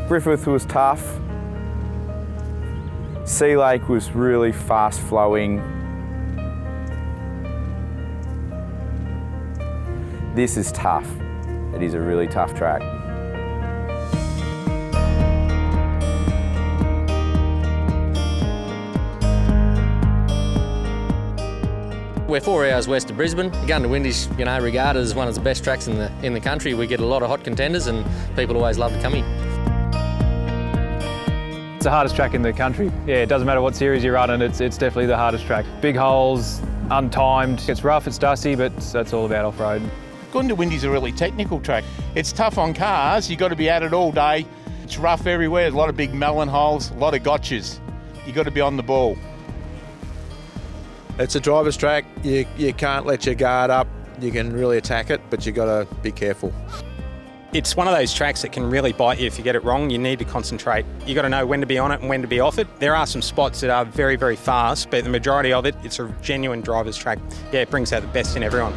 Griffith was tough. Sea Lake was really fast flowing. This is tough. It is a really tough track. We're 4 hours west of Brisbane. Goondiwindi's, regarded as one of the best tracks in the country. We get a lot of hot contenders and people always love to come here. It's the hardest track in the country. Yeah, it doesn't matter what series you run, and it's definitely the hardest track. Big holes, untimed. It's rough, it's dusty, but that's all about off-road. Goondiwindi's a really technical track. It's tough on cars. You've got to be at it all day. It's rough everywhere. There's a lot of big melon holes, a lot of gotchas. You've got to be on the ball. It's a driver's track. You can't let your guard up. You can really attack it, but you've got to be careful. It's one of those tracks that can really bite you if you get it wrong. You need to concentrate. You've got to know when to be on it and when to be off it. There are some spots that are very, very fast, but the majority of it, it's a genuine driver's track. Yeah, it brings out the best in everyone.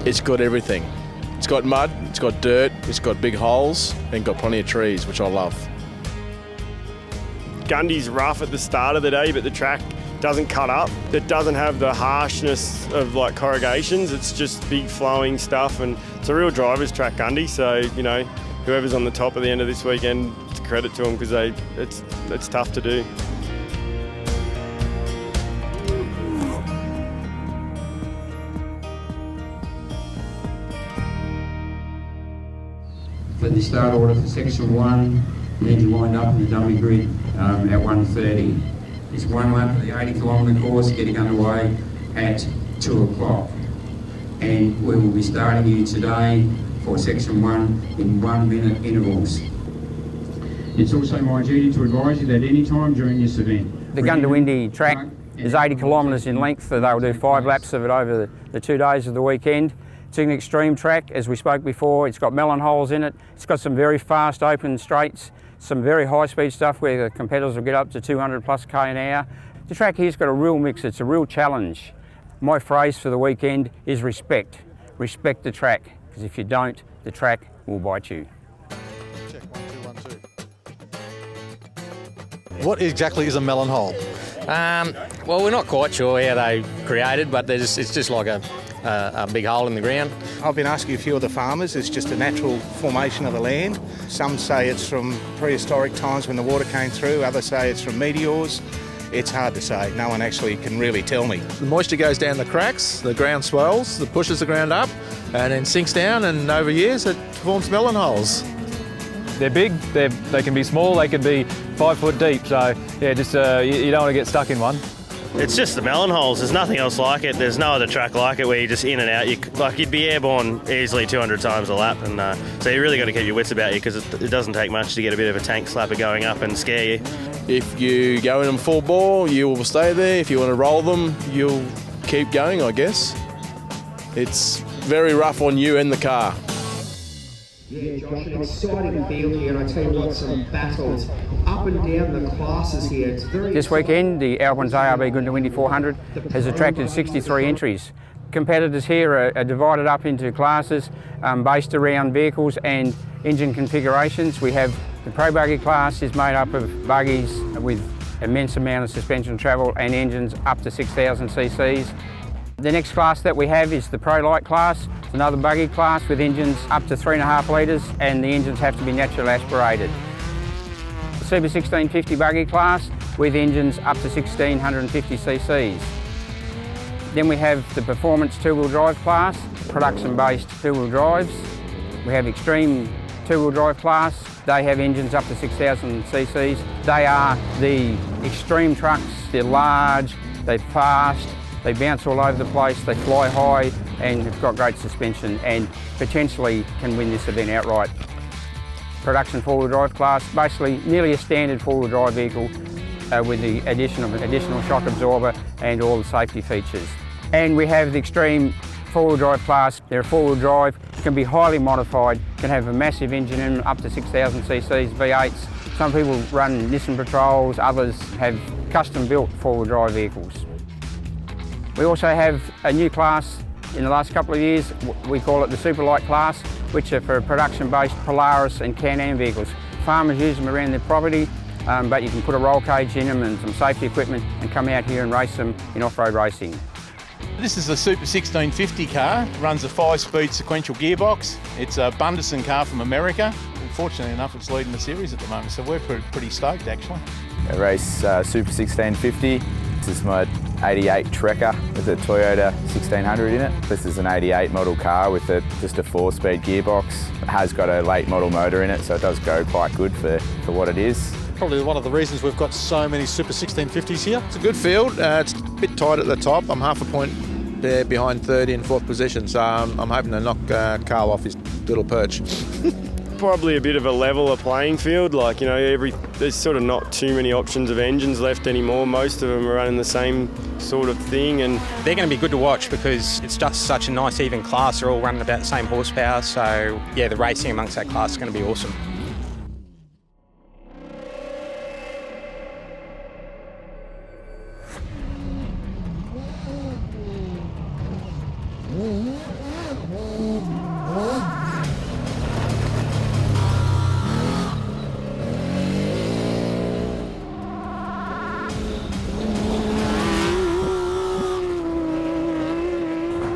It's got everything. It's got mud, it's got dirt, it's got big holes, and got plenty of trees, which I love. Goondi's rough at the start of the day, but the track doesn't cut up. It doesn't have the harshness of like corrugations. It's just big flowing stuff, and it's a real driver's track, Goondi. So whoever's on the top at the end of this weekend, it's credit to them because it's tough to do. For the start order for section 1, then you wind up in the dummy grid at 1:30. It's one lap of the 80-kilometre course getting underway at 2 o'clock. And we will be starting you today for section 1 in 1-minute intervals. It's also my duty to advise you that any time during this event. The Goondiwindi track is 80 kilometres in length, so they'll do 5 laps of it over the 2 days of the weekend. It's an extreme track, as we spoke before. It's got melon holes in it. It's got some very fast open straights, some very high-speed stuff where the competitors will get up to 200 plus k an hour. The track here's got a real mix. It's a real challenge. My phrase for the weekend is respect. Respect the track, because if you don't, the track will bite you. Check, 1, 2, 1, 2. What exactly is a melon hole? Well, we're not quite sure how they created, but it's just like a big hole in the ground. I've been asking a few of the farmers. It's just a natural formation of the land. Some say it's from prehistoric times when the water came through. Others say it's from meteors. It's hard to say. No one actually can really tell me. The moisture goes down the cracks, the ground swells, it pushes the ground up, and then sinks down, and over years it forms melon holes. They're big, they can be small, they can be 5 foot deep, so yeah, just you don't want to get stuck in one. It's just the melon holes. There's nothing else like it. There's no other track like it where you're just in and out. You'd be airborne easily 200 times a lap, and so you really got to keep your wits about you because it doesn't take much to get a bit of a tank slapper going up and scare you. If you go in them full bore, you will stay there. If you want to roll them, you'll keep going, I guess. It's very rough on you and the car. Yeah, Josh, an exciting field here, and I tell you what, some battles up and down the classes here. It's very This weekend, the Albins ARB Goondiwindi 400 has attracted 63 entries. Competitors here are divided up into classes based around vehicles and engine configurations. We have the Pro Buggy class is made up of buggies with immense amount of suspension travel and engines up to 6,000 cc's. The next class that we have is the Prologue class. It's another buggy class with engines up to 3.5 litres, and the engines have to be naturally aspirated. The Super 1650 buggy class with engines up to 1,650 cc's. Then we have the Performance 2-wheel drive class, production-based 2-wheel drives. We have Extreme 2-wheel drive class. They have engines up to 6,000 cc's. They are the extreme trucks. They're large, they're fast, they bounce all over the place, they fly high, and have got great suspension and potentially can win this event outright. Production 4-wheel drive class, basically nearly a standard 4-wheel drive vehicle with the addition of an additional shock absorber and all the safety features. And we have the Extreme 4-wheel drive class. They're a 4-wheel drive, can be highly modified, can have a massive engine in up to 6,000 cc's, V8s. Some people run Nissan Patrols, others have custom built 4-wheel drive vehicles. We also have a new class in the last couple of years. We call it the Super Light class, which are for production-based Polaris and Can-Am vehicles. Farmers use them around their property, but you can put a roll cage in them and some safety equipment and come out here and race them in off-road racing. This is a Super 1650 car, runs a 5-speed sequential gearbox. It's a Bundesen car from America. Fortunately enough, it's leading the series at the moment, so we're pretty stoked actually. I race Super 1650. This is my 88 Trekker with a Toyota 1600 in it. This is an 88 model car with just a 4-speed gearbox. It has got a late model motor in it, so it does go quite good for what it is. Probably one of the reasons we've got so many Super 1650s here. It's a good field. It's a bit tight at the top. I'm half a point there behind third in fourth position, so I'm hoping to knock Carl off his little perch. Probably a bit of a leveler playing field. Like, you know, there's sort of not too many options of engines left anymore. Most of them are running the same sort of thing, and they're going to be good to watch because it's just such a nice even class. They're all running about the same horsepower, so yeah, the racing amongst that class is going to be awesome.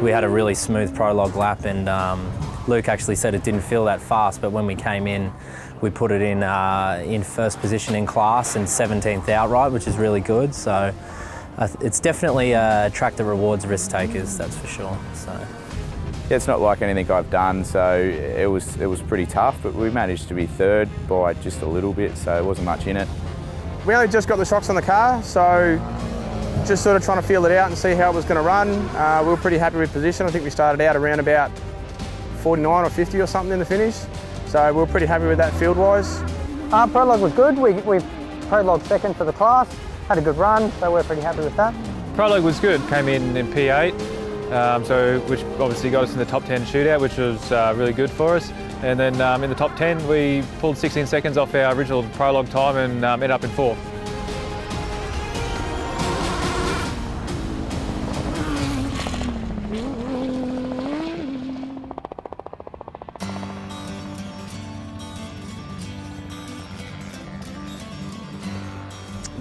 We had a really smooth prologue lap, and Luke actually said it didn't feel that fast, but when we came in, we put it in first position in class and 17th outright, which is really good. So it's definitely a track that rewards risk takers, that's for sure. So yeah, it's not like anything I've done, so it was pretty tough, but we managed to be third by just a little bit, so there wasn't much in it. We only just got the shocks on the car, so just sort of trying to feel it out and see how it was going to run. We were pretty happy with position. I think we started out around about 49 or 50 or something in the finish. So we were pretty happy with that field-wise. Prologue was good. We prologue second for the class. Had a good run, so we're pretty happy with that. Prologue was good. Came in P8, which obviously got us in the top 10 shootout, which was really good for us. And then in the top 10, we pulled 16 seconds off our original prologue time and ended up in 4th.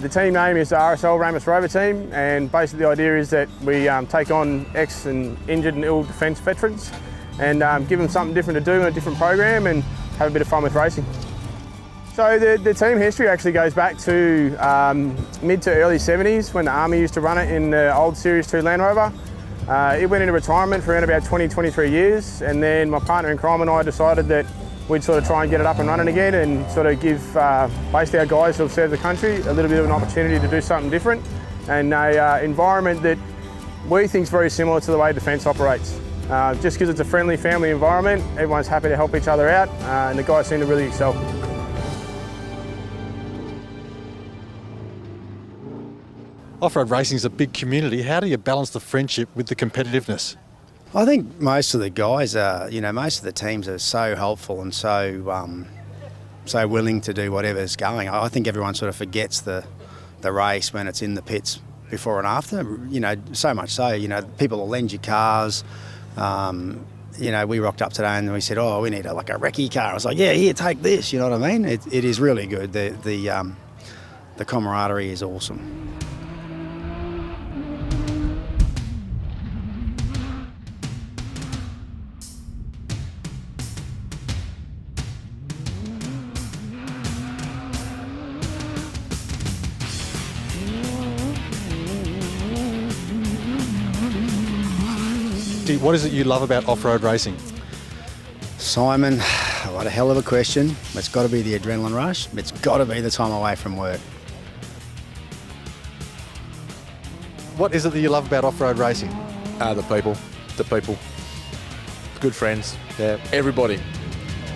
The team name is the RSL Ramus Rover Team, and basically the idea is that we take on ex and injured and ill defence veterans and give them something different to do in a different program and have a bit of fun with racing. So the team history actually goes back to mid to early 70s when the Army used to run it in the old Series 2 Land Rover. It went into retirement for around about 20-23 years, and then my partner in crime and I decided that we'd sort of try and get it up and running again and sort of give basically our guys who have served the country a little bit of an opportunity to do something different and an environment that we think is very similar to the way Defence operates. Just because it's a friendly family environment, everyone's happy to help each other out, and the guys seem to really excel. Off-road racing is a big community. How do you balance the friendship with the competitiveness? I think most of the guys are, most of the teams are so helpful and so willing to do whatever's going. I think everyone sort of forgets the race when it's in the pits before and after. So much so, people will lend you cars. We rocked up today and we said, oh, we need a recce car. I was like, yeah, here, take this. You know what I mean? It is really good. The camaraderie is awesome. What is it you love about off-road racing? Simon, what a hell of a question. It's got to be the adrenaline rush. It's got to be the time away from work. What is it that you love about off-road racing? The people. Good friends. Yeah, everybody.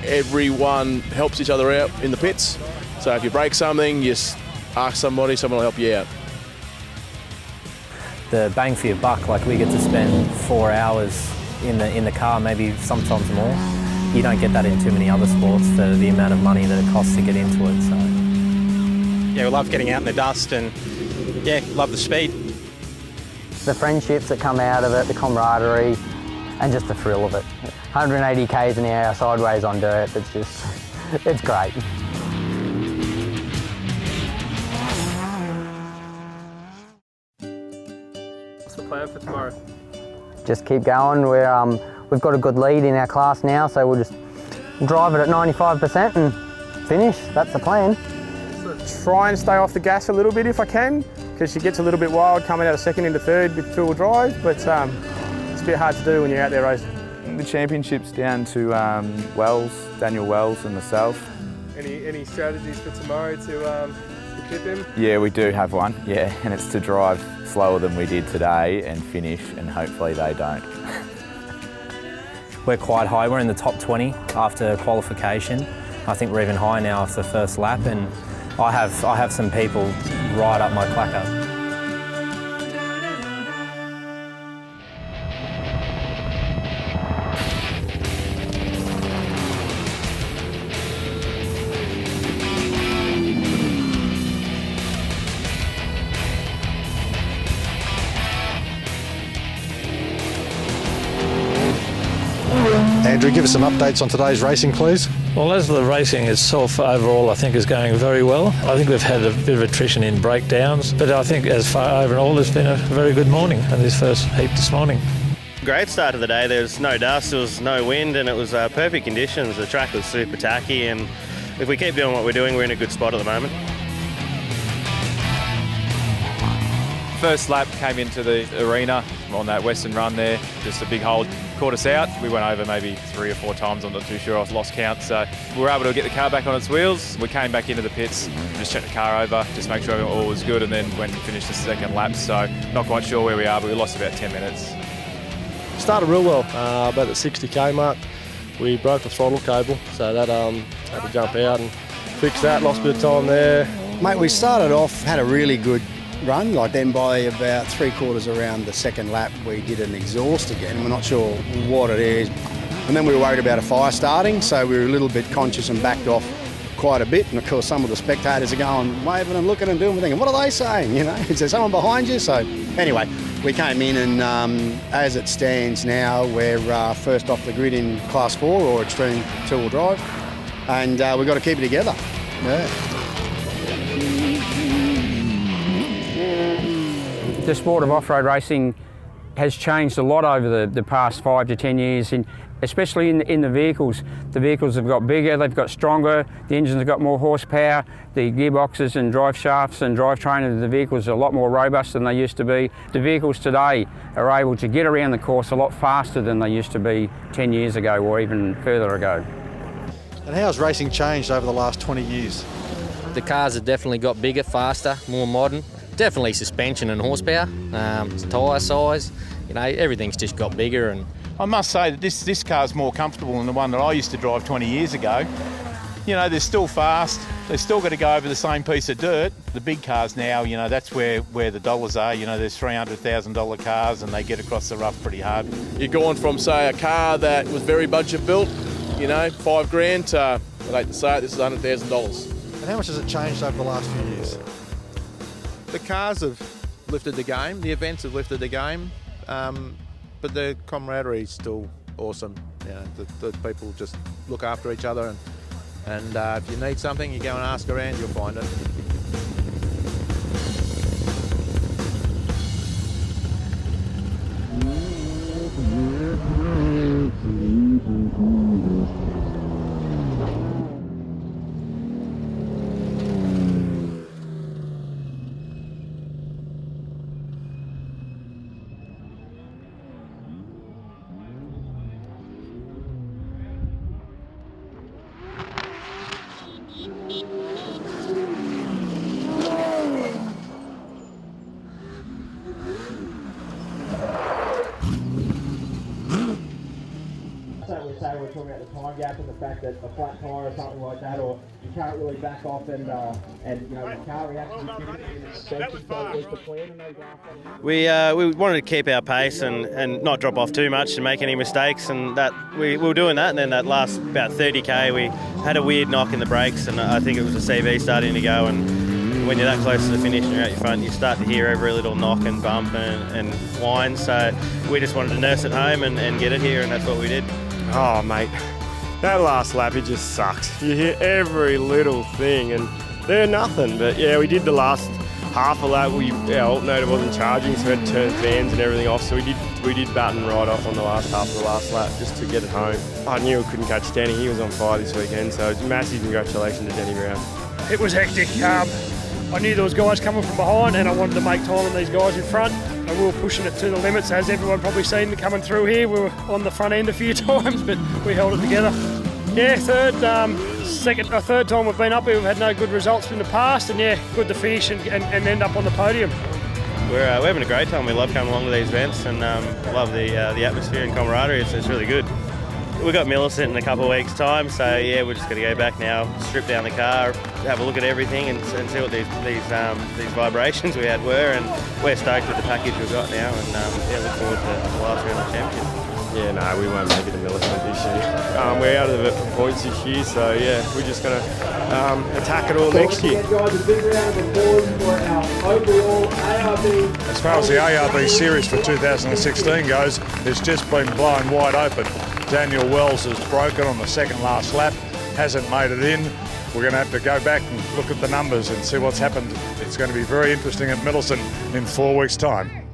Everyone helps each other out in the pits. So if you break something, you just ask somebody, someone will help you out. The bang for your buck, we get to spend 4 hours in the car, maybe sometimes more. You don't get that in too many other sports for the amount of money that it costs to get into it. So yeah, we love getting out in the dust and yeah, love the speed. the friendships that come out of it, the camaraderie, and just the thrill of it. 180 k's an hour sideways on dirt, it's great. What's the plan for tomorrow? Just keep going. We've got a good lead in our class now, so we'll just drive it at 95% and finish. That's the plan. Try and stay off the gas a little bit if I can, because she gets a little bit wild coming out of second into third with two-wheel drive, but it's a bit hard to do when you're out there racing. The championship's down to Daniel Wells and myself. Any strategies for tomorrow to keep him? Yeah, we do have one, yeah, and it's to drive slower than we did today and finish, and hopefully they don't. We're quite high. We're in the top 20 after qualification. I think we're even higher now after the first lap, and I have some people right up my clacker. Andrew, give us some updates on today's racing, please. Well, as the racing itself overall, I think is going very well. I think we've had a bit of attrition in breakdowns, but I think as far overall, it's been a very good morning in this first heat this morning. Great start of the day. There was no dust, there was no wind, and it was perfect conditions. The track was super tacky, and if we keep doing what we're doing, we're in a good spot at the moment. First lap came into the arena on that western run there, just a big hole, caught us out. We went over maybe 3 or 4 times, I'm not too sure, I lost count. So we were able to get the car back on its wheels. We came back into the pits, just checked the car over, just make sure all was good, and then went and finished the second lap. So not quite sure where we are, but we lost about 10 minutes. Started real well, about the 60k mark. We broke the throttle cable, so that had to jump out and fix that, lost a bit of time there. Mate, we started off, had a really good run, like then by about 3/4 around the second lap we did an exhaust again. We're not sure what it is, and then we were worried about a fire starting, so we were a little bit conscious and backed off quite a bit. And of course some of the spectators are going waving and looking and doing and thinking, what are they saying, you know, is there someone behind you? So anyway, we came in, and as it stands now we're first off the grid in class 4 or extreme two-wheel drive, and we've got to keep it together. Yeah. The sport of off-road racing has changed a lot over the past 5 to 10 years, especially in the vehicles. The vehicles have got bigger, they've got stronger, the engines have got more horsepower, the gearboxes and drive shafts and drivetrain of the vehicles are a lot more robust than they used to be. The vehicles today are able to get around the course a lot faster than they used to be 10 years ago or even further ago. And how has racing changed over the last 20 years? The cars have definitely got bigger, faster, more modern. Definitely suspension and horsepower, tyre size, you know, everything's just got bigger. And I must say that this car's more comfortable than the one that I used to drive 20 years ago. You know, they're still fast, they've still got to go over the same piece of dirt. The big cars now, you know, that's where the dollars are. You know, there's $300,000 cars and they get across the rough pretty hard. You're going from, say, a car that was very budget built, you know, $5,000 to, I hate to say it, this is $100,000. And how much has it changed over the last few years? The cars have lifted the game, the events have lifted the game, but the camaraderie is still awesome. You know, the people just look after each other, and if you need something, you go and ask around, you'll find it. We're talking about the time gap and the fact that a flat tyre or something like that, or you can't really back off and you know, the car reacts We wanted to keep our pace and not drop off too much and make any mistakes, and that we were doing that. And then that last about 30k, we had a weird knock in the brakes, and I think it was the CV starting to go, and when you're that close to the finish and you're out your front, you start to hear every little knock and bump and whine. So we just wanted to nurse it home and get it here, and that's what we did. Oh, mate, that last lap, it just sucked. You hear every little thing, and they're nothing. But yeah, we did the last half a lap. Our alternator wasn't charging, so we had to turn fans and everything off. So we did batten right off on the last half of the last lap just to get it home. I knew I couldn't catch Denny. He was on fire this weekend, so massive congratulations to Denny Brown. It was hectic. I knew there was guys coming from behind, and I wanted to make time on these guys in front. And we were pushing it to the limits, as everyone probably seen coming through here. We were on the front end a few times, but we held it together. Yeah, third time we've been up here. We've had no good results in the past, and yeah, good to finish and end up on the podium. We're having a great time. We love coming along to these events and love the atmosphere and camaraderie. It's really good. We've got Millicent in a couple of weeks' time, so yeah, we're just going to go back now, strip down the car, have a look at everything, and see what these vibrations we had were. And we're stoked with the package we've got now, and yeah, look forward to the last round of the championship. Yeah, no, we won't make it to Millicent this year. We're out of the points this year, so yeah, we're just going to attack it all next year. Guys, a big round of applause for our overall ARB. As far as the ARB series for 2016 goes, it's just been blown wide open. Daniel Wells has broken on the second last lap, hasn't made it in. We're going to have to go back and look at the numbers and see what's happened. It's going to be very interesting at Middleton in 4 weeks' time.